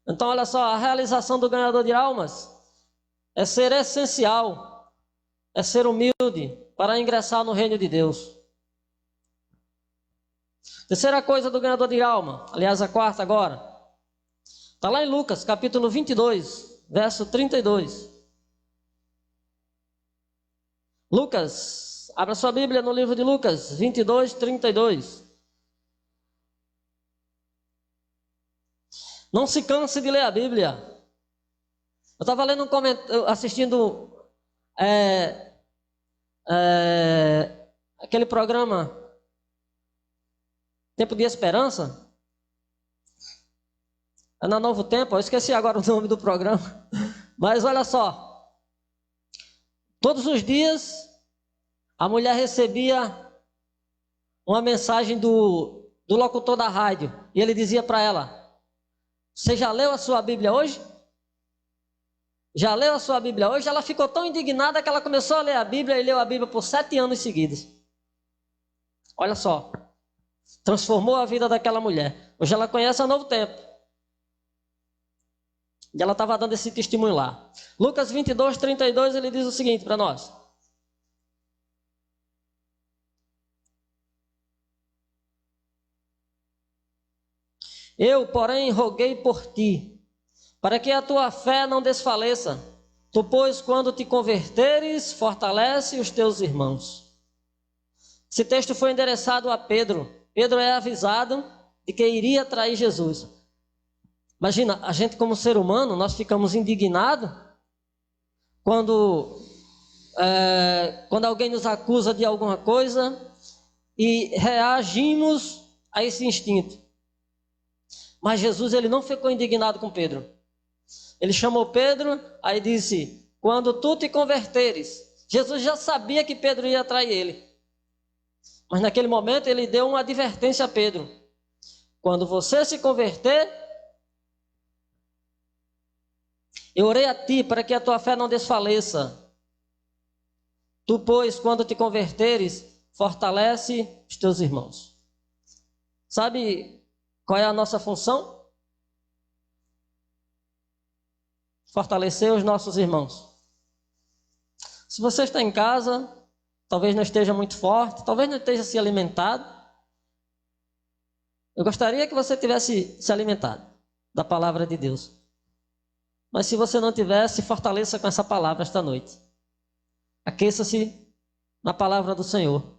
Então, olha só, a realização do ganhador de almas é ser essencial, é ser humilde para ingressar no reino de Deus. Terceira coisa do ganhador de alma, aliás, a quarta agora, está lá em Lucas, capítulo 22, verso 32. Lucas, abra sua Bíblia no livro de Lucas, 22, 32. Não se canse de ler a Bíblia. Eu estava lendo assistindo aquele programa Tempo de Esperança. É na Novo Tempo, eu esqueci agora o nome do programa. Mas olha só. Todos os dias a mulher recebia uma mensagem do locutor da rádio. E ele dizia para ela: você já leu a sua Bíblia hoje? Já leu a sua Bíblia hoje? Ela ficou tão indignada que ela começou a ler a Bíblia e leu a Bíblia por 7 anos seguidos. Olha só. Transformou a vida daquela mulher. Hoje ela conhece o Novo Tempo. E ela estava dando esse testemunho lá. Lucas 22, 32, ele diz o seguinte para nós. Eu, porém, roguei por ti, para que a tua fé não desfaleça. Tu, pois, quando te converteres, fortalece os teus irmãos. Esse texto foi endereçado a Pedro. Pedro é avisado de que iria trair Jesus. Imagina, a gente como ser humano, nós ficamos indignados quando quando alguém nos acusa de alguma coisa e reagimos a esse instinto. Mas Jesus, ele não ficou indignado com Pedro. Ele chamou Pedro, aí disse: quando tu te converteres. Jesus já sabia que Pedro ia trair ele. Mas naquele momento ele deu uma advertência a Pedro: quando você se converter, eu orei a ti para que a tua fé não desfaleça. Tu, pois, quando te converteres, fortalece os teus irmãos. Sabe qual é a nossa função? Fortalecer os nossos irmãos. Se você está em casa, talvez não esteja muito forte, talvez não esteja se alimentado, eu gostaria que você tivesse se alimentado da palavra de Deus. Mas se você não tivesse, fortaleça com essa palavra esta noite. Aqueça-se na palavra do Senhor.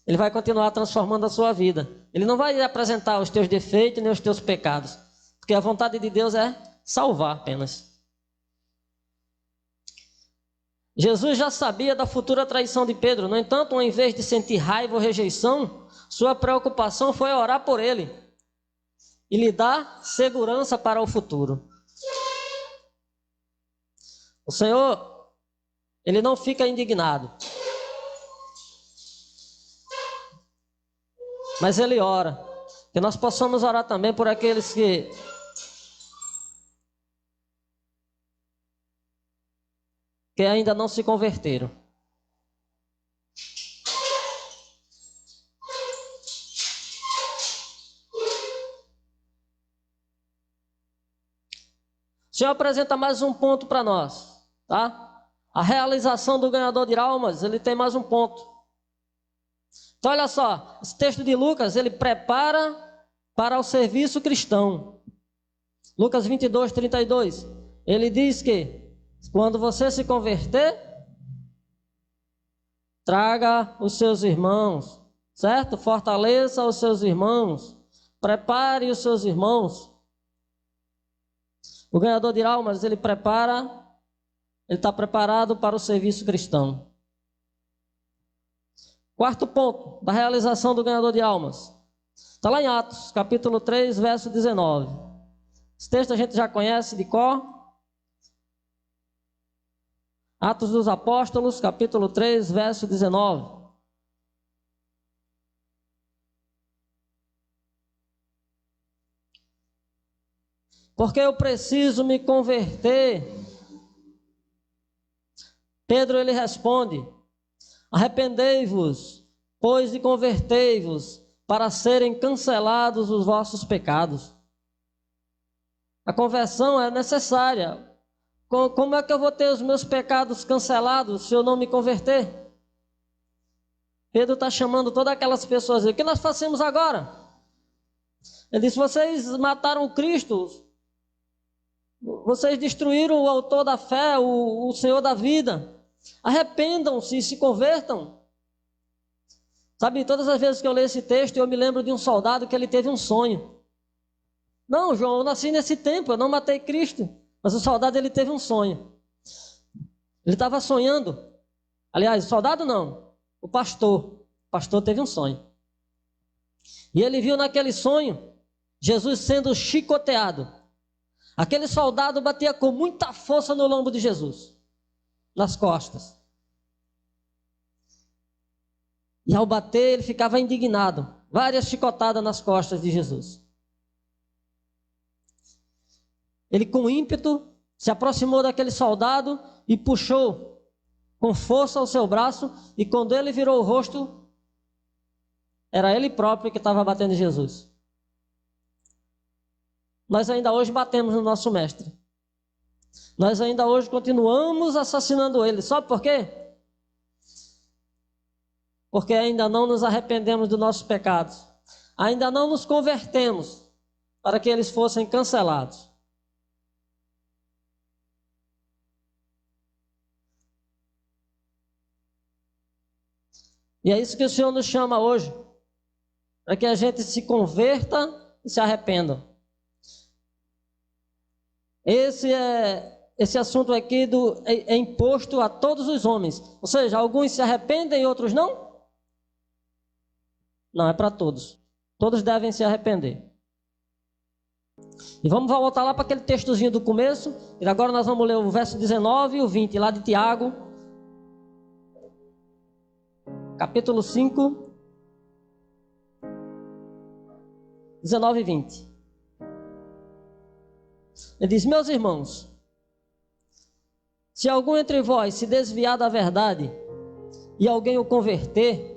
Ele vai continuar transformando a sua vida. Ele não vai apresentar os teus defeitos nem os teus pecados, porque a vontade de Deus é salvar apenas. Jesus já sabia da futura traição de Pedro. No entanto, ao invés de sentir raiva ou rejeição, sua preocupação foi orar por ele e lhe dar segurança para o futuro. O Senhor, ele não fica indignado, mas ele ora. Que nós possamos orar também por aqueles que ainda não se converteram. O Senhor apresenta mais um ponto para nós, tá? A realização do ganhador de almas, ele tem mais um ponto. Então olha só, esse texto de Lucas, ele prepara para o serviço cristão. Lucas 22, 32, ele diz que quando você se converter, traga os seus irmãos, certo? Fortaleça os seus irmãos, prepare os seus irmãos. O ganhador de almas, ele está preparado para o serviço cristão. Quarto ponto da realização do ganhador de almas. Está lá em Atos, capítulo 3, verso 19. Esse texto a gente já conhece de cor. Atos dos Apóstolos, capítulo 3, verso 19. Porque eu preciso me converter. Pedro, ele responde: arrependei-vos, pois, e convertei-vos, para serem cancelados os vossos pecados. A conversão é necessária. Como é que eu vou ter os meus pecados cancelados se eu não me converter? Pedro está chamando todas aquelas pessoas. O que nós fazemos agora? Ele disse: vocês mataram o Cristo, vocês destruíram o autor da fé, o Senhor da vida. Arrependam-se e se convertam. Sabe, todas as vezes que eu leio esse texto, eu me lembro de um soldado que ele teve um sonho. Não, João, eu nasci nesse tempo, eu não matei Cristo. Mas o soldado, ele teve um sonho. Ele estava sonhando. Aliás, o soldado não, o pastor. O pastor teve um sonho. E ele viu naquele sonho Jesus sendo chicoteado. Aquele soldado batia com muita força no lombo de Jesus, nas costas. E ao bater, ele ficava indignado. Várias chicotadas nas costas de Jesus. Ele, com ímpeto, se aproximou daquele soldado e puxou com força o seu braço. E quando ele virou o rosto, era ele próprio que estava batendo em Jesus. Nós ainda hoje batemos no nosso mestre. Nós ainda hoje continuamos assassinando ele. Sabe por quê? Porque ainda não nos arrependemos dos nossos pecados. Ainda não nos convertemos para que eles fossem cancelados. E é isso que o Senhor nos chama hoje, para que a gente se converta e se arrependa. Esse é esse assunto aqui é imposto a todos os homens. Ou seja, alguns se arrependem e outros não? Não, é para todos. Todos devem se arrepender. E vamos voltar lá para aquele textozinho do começo. E agora nós vamos ler o verso 19 e o 20, lá de Tiago. Capítulo 5, 19 e 20. Ele diz: meus irmãos, se algum entre vós se desviar da verdade e alguém o converter,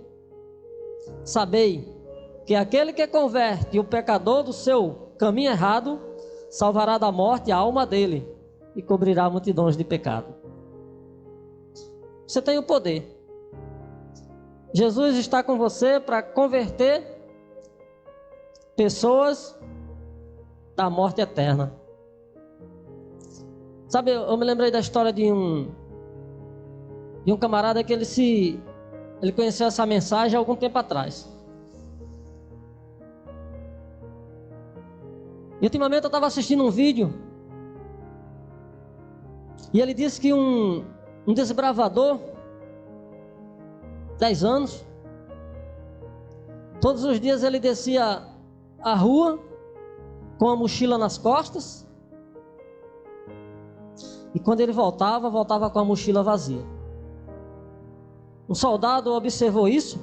sabei que aquele que converte o pecador do seu caminho errado, salvará da morte a alma dele e cobrirá multidões de pecado. Você tem o poder. Jesus está com você para converter pessoas da morte eterna. Sabe, eu me lembrei da história de um camarada que ele conheceu essa mensagem há algum tempo atrás. E ultimamente eu estava assistindo um vídeo e ele disse que um desbravador, 10 anos, todos os dias ele descia a rua com a mochila nas costas, e quando ele voltava com a mochila vazia. Um soldado observou isso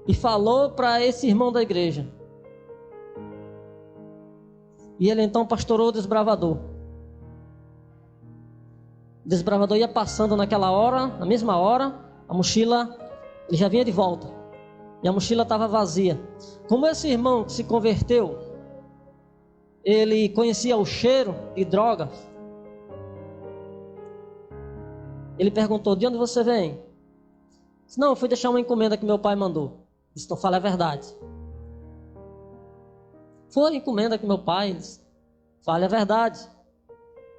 e falou para esse irmão da igreja. E ele então pastorou o desbravador. O desbravador ia passando naquela hora, na mesma hora, a mochila, ele já vinha de volta. E a mochila estava vazia. Como esse irmão que se converteu, ele conhecia o cheiro de droga, ele perguntou: de onde você vem? Disse: não, eu fui deixar uma encomenda que meu pai mandou. Disse: então fala a verdade. Foi a encomenda que meu pai disse: fale a verdade.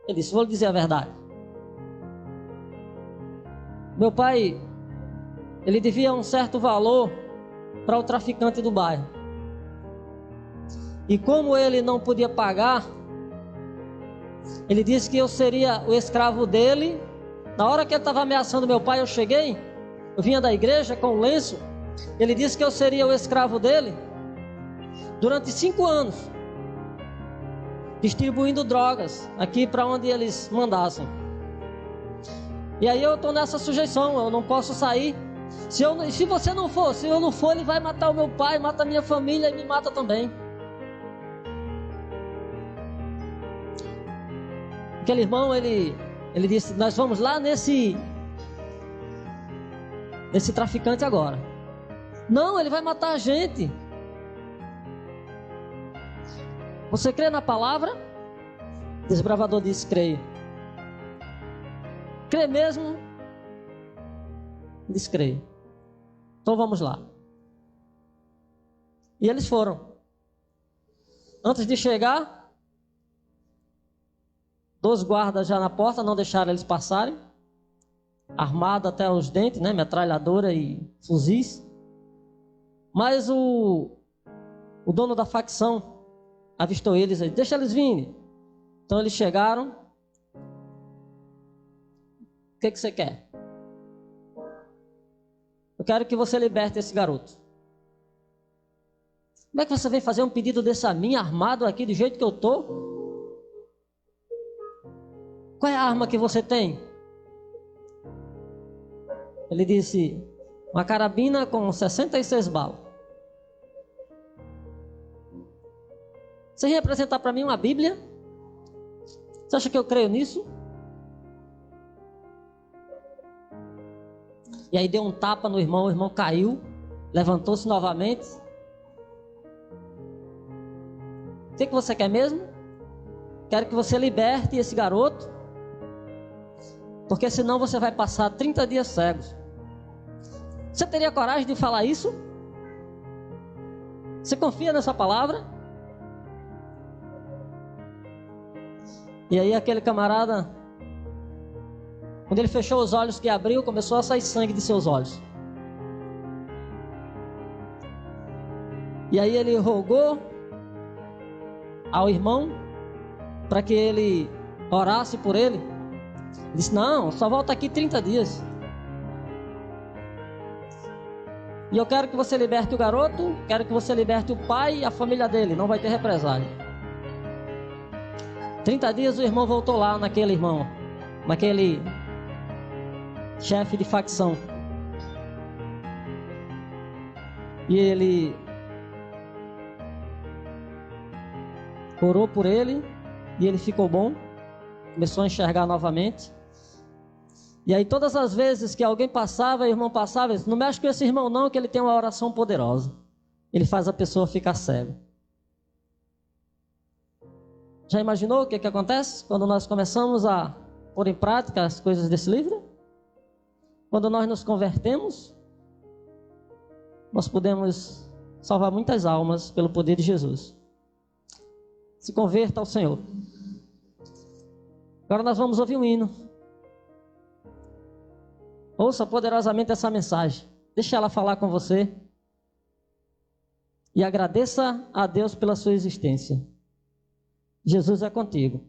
Ele disse: vou lhe dizer a verdade. Meu pai, ele devia um certo valor para o traficante do bairro. E como ele não podia pagar, ele disse que eu seria o escravo dele. Na hora que ele estava ameaçando meu pai, eu cheguei, eu vinha da igreja com um lenço. Ele disse que eu seria o escravo dele durante 5 anos, distribuindo drogas aqui para onde eles mandassem. E aí eu estou nessa sujeição, eu não posso sair. Se eu não for, ele vai matar o meu pai, mata a minha família e me mata também. Aquele irmão, ele disse: nós vamos lá nesse traficante agora. Não, ele vai matar a gente. Você crê na palavra? O desbravador disse: creio. Crê mesmo? Diz: creio. Então vamos lá. E eles foram. Antes de chegar, 2 guardas já na porta, não deixaram eles passarem, armado até os dentes, né? Metralhadora e fuzis. Mas o dono da facção avistou eles aí: deixa eles virem. Então eles chegaram. O que você quer? Eu quero que você liberte esse garoto. Como é que você vem fazer um pedido desse a mim, armado aqui do jeito que eu estou? Qual é a arma que você tem? Ele disse: uma carabina com 66 balas. Você ia apresentar para mim uma Bíblia? Você acha que eu creio nisso? E aí deu um tapa no irmão, o irmão caiu, levantou-se novamente. O que você quer mesmo? Quero que você liberte esse garoto, porque senão você vai passar 30 dias cegos. Você teria coragem de falar isso? Você confia nessa palavra? E aí aquele camarada, quando ele fechou os olhos, que abriu, começou a sair sangue de seus olhos. E aí ele rogou ao irmão para que ele orasse por ele. Ele disse: não, só volta aqui 30 dias. E eu quero que você liberte o garoto, quero que você liberte o pai e a família dele, não vai ter represália. 30 dias o irmão voltou lá naquele chefe de facção. E ele orou por ele e ele ficou bom, começou a enxergar novamente. E aí todas as vezes que alguém passava, o irmão passava, ele disse: não mexe com esse irmão não, que ele tem uma oração poderosa. Ele faz a pessoa ficar cega. Já imaginou o que acontece quando nós começamos a pôr em prática as coisas desse livro? Quando nós nos convertemos, nós podemos salvar muitas almas pelo poder de Jesus. Se converta ao Senhor. Agora nós vamos ouvir um hino. Ouça poderosamente essa mensagem. Deixe ela falar com você. E agradeça a Deus pela sua existência. Jesus é contigo.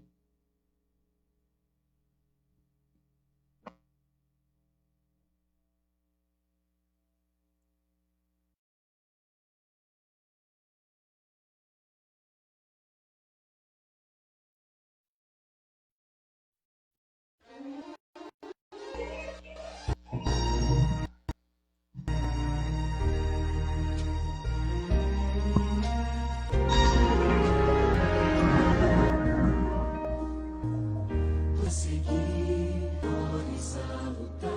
Perseguidores a lutar,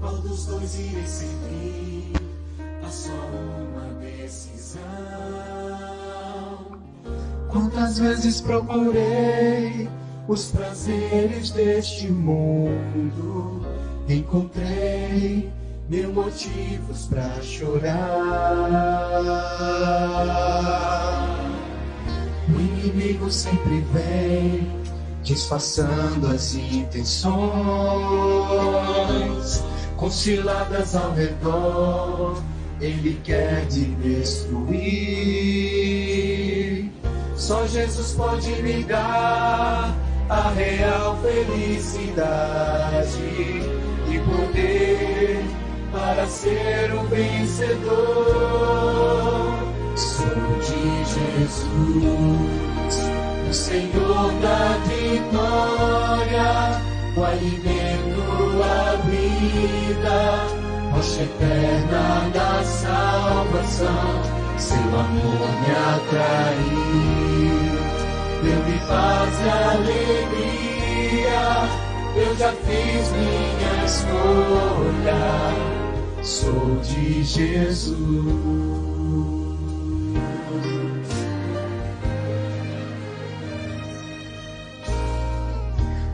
qual dos dois irei servir? Há só uma decisão. Quantas vezes procurei os prazeres deste mundo, encontrei mil motivos pra chorar. O inimigo sempre vem disfarçando as intenções, com ciladas ao redor, ele quer te destruir. Só Jesus pode me dar a real felicidade e poder para ser um vencedor. Sou de Jesus, o Senhor da vitória, o alimento, a vida, rocha eterna da salvação. Seu amor me atraiu, deu-me paz e alegria. Eu já fiz minha escolha, sou de Jesus.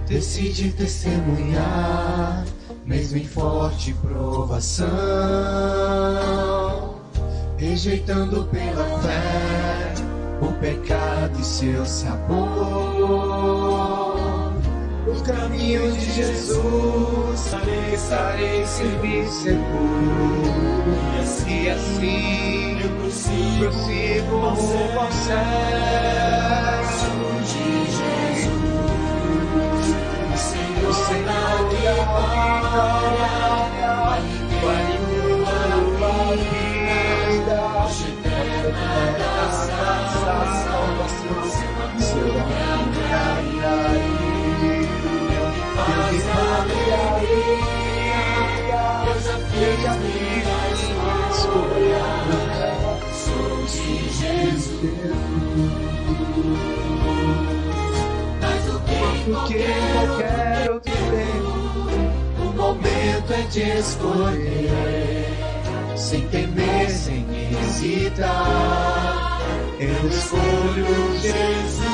Decidi testemunhar, mesmo em forte provação, rejeitando pela fé o pecado e seu sabor. O caminho de Jesus, estarei sempre seguro, e assim eu prossigo rumo ao céu. De Jesus, o Senhor da vitória, o alimento da vida, hoje eterna da salvação. Seu amor me atraiu, deu-me paz e alegria. Eu já fiz minha escolha, sou de Jesus. Mas o que qualquer outro tempo, o momento é de escolher, sem temer, sem hesitar. Eu escolho Jesus.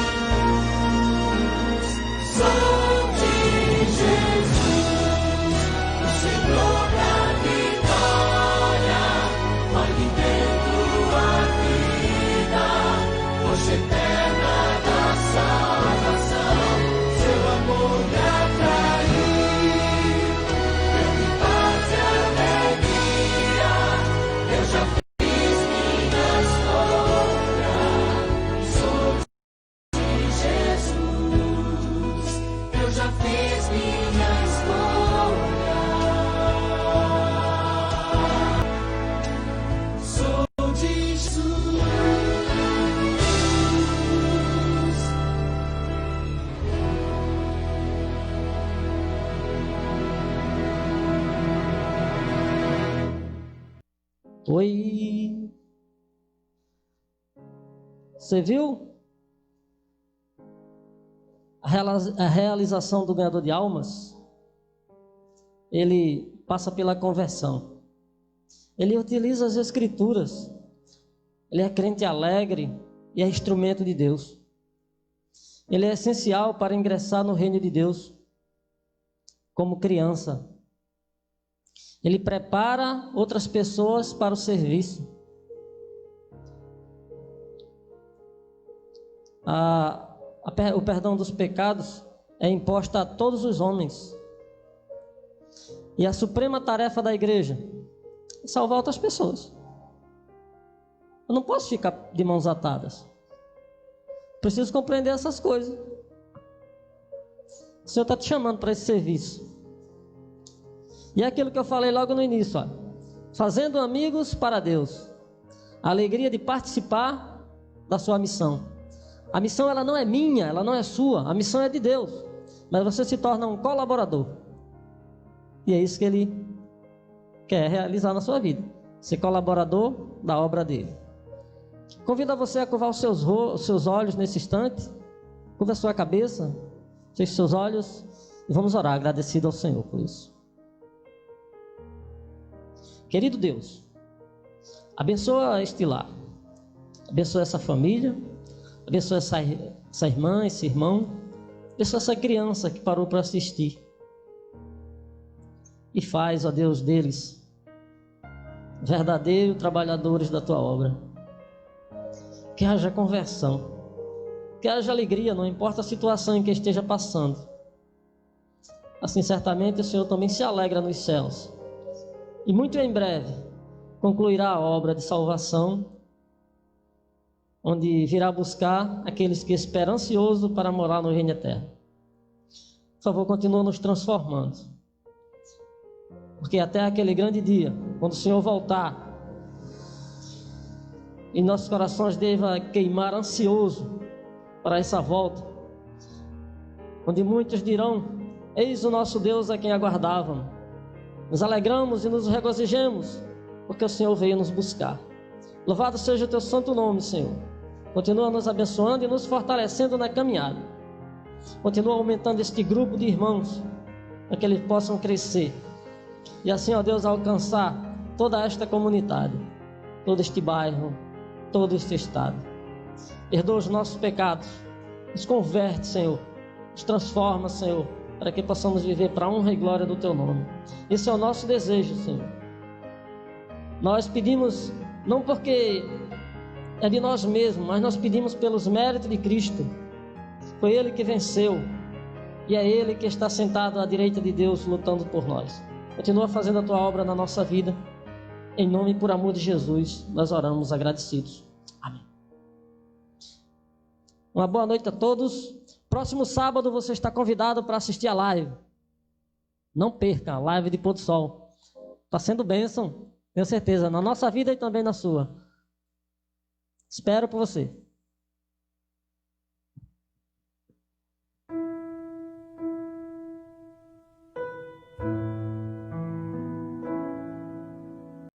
Oi. Você viu a realização do ganhador de almas? Ele passa pela conversão. Ele utiliza as escrituras. Ele é crente alegre e é instrumento de Deus. Ele é essencial para ingressar no reino de Deus como criança. Ele prepara outras pessoas para o serviço. O perdão dos pecados é imposto a todos os homens. E a suprema tarefa da igreja é salvar outras pessoas. Eu não posso ficar de mãos atadas. Preciso compreender essas coisas. O Senhor está te chamando para esse serviço. E é aquilo que eu falei logo no início, ó. Fazendo amigos para Deus. A alegria de participar da sua missão. A missão ela não é minha, ela não é sua. A missão é de Deus. Mas você se torna um colaborador. E é isso que Ele quer realizar na sua vida. Ser colaborador da obra dEle. Convido a você a curvar os seus olhos nesse instante. Curva a sua cabeça. Feche seus olhos. E vamos orar, agradecido ao Senhor por isso. Querido Deus, abençoa este lar. Abençoa essa família. Abençoa essa irmã, esse irmão. Abençoa essa criança que parou para assistir. E faz, ó Deus, deles verdadeiros trabalhadores da Tua obra. Que haja conversão. Que haja alegria, não importa a situação em que esteja passando. Assim, certamente, o Senhor também se alegra nos céus. E muito em breve concluirá a obra de salvação, onde virá buscar aqueles que esperam ansioso para morar no reino eterno. Por favor, continua nos transformando. Porque até aquele grande dia, quando o Senhor voltar, e nossos corações devem queimar ansioso para essa volta, onde muitos dirão: eis o nosso Deus a quem aguardávamos. Nos alegramos e nos regozijemos, porque o Senhor veio nos buscar. Louvado seja o Teu santo nome, Senhor. Continua nos abençoando e nos fortalecendo na caminhada. Continua aumentando este grupo de irmãos, para que eles possam crescer. E assim, ó Deus, alcançar toda esta comunidade, todo este bairro, todo este estado. Perdoa os nossos pecados, nos converte, Senhor, nos transforma, Senhor, para que possamos viver para a honra e glória do Teu nome. Esse é o nosso desejo, Senhor. Nós pedimos, não porque é de nós mesmos, mas nós pedimos pelos méritos de Cristo. Foi Ele que venceu, e é Ele que está sentado à direita de Deus, lutando por nós. Continua fazendo a Tua obra na nossa vida. Em nome e por amor de Jesus, nós oramos agradecidos. Amém. Uma boa noite a todos. Próximo sábado você está convidado para assistir a live. Não perca a live de pôr do sol. Está sendo bênção, tenho certeza, na nossa vida e também na sua. Espero por você.